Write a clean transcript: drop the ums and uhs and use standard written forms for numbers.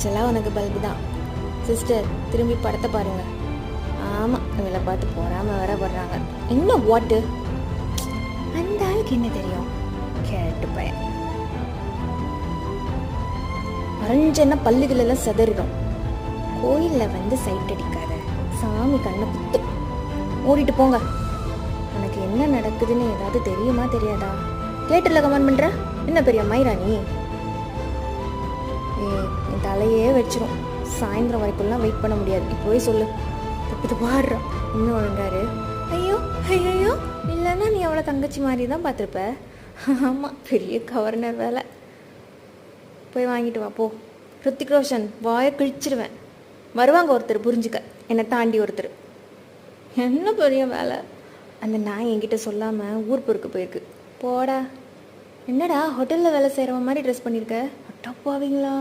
ஆக்சுவலாக உனக்கு பல்பு தான். சிஸ்டர் திரும்பி படத்தை பாருங்க. ஆமாம், இவளை பார்த்து போறாமல் வேற படுறாங்க. என்ன வாட்டு? அந்த ஆளுக்கு என்ன தெரியும்? கேட்டு பையன் அரைஞ்சன்னா பல்லுகளெல்லாம் செதறிடும். கோயிலில் வந்து சைட் அடிக்காத, சாமி கண்ணை குத்து. ஓடிட்டு போங்க. உனக்கு என்ன நடக்குதுன்னு ஏதாவது தெரியுமா தெரியாதா? தேட்டரில் கமெண்ட் பண்ணுற என்ன பெரிய மயிரா நீ? என் தலையே வச்சிரும். சாயந்தரம் வரைக்கும்லாம் வெயிட் பண்ண முடியாது. இப்போவே சொல்லு. தப்பித்து பாடுறான். இன்னும் ஒழுங்காரு. ஐயோ ஐயோ, இல்லைன்னா நீ அவ்வளோ தங்கச்சி மாதிரி தான் பார்த்துருப்ப. ஆமாம், பெரிய கவர்னர் வேலை. போய் வாங்கிட்டு வா போ. ரித்திக் ரோஷன் வாயை கிழிச்சிருவேன். வருவாங்க ஒருத்தர், புரிஞ்சுக்க. என்னை தாண்டி ஒருத்தர். என்ன பெரிய வேலை. அந்த நாய் என்கிட்ட சொல்லாமல் ஊர் பொறுக்கு போயிருக்கு. போடா. என்னடா ஹோட்டலில் வேலை செய்கிறவன் மாதிரி ட்ரெஸ் பண்ணியிருக்க? அட்டப்பாவீங்களா?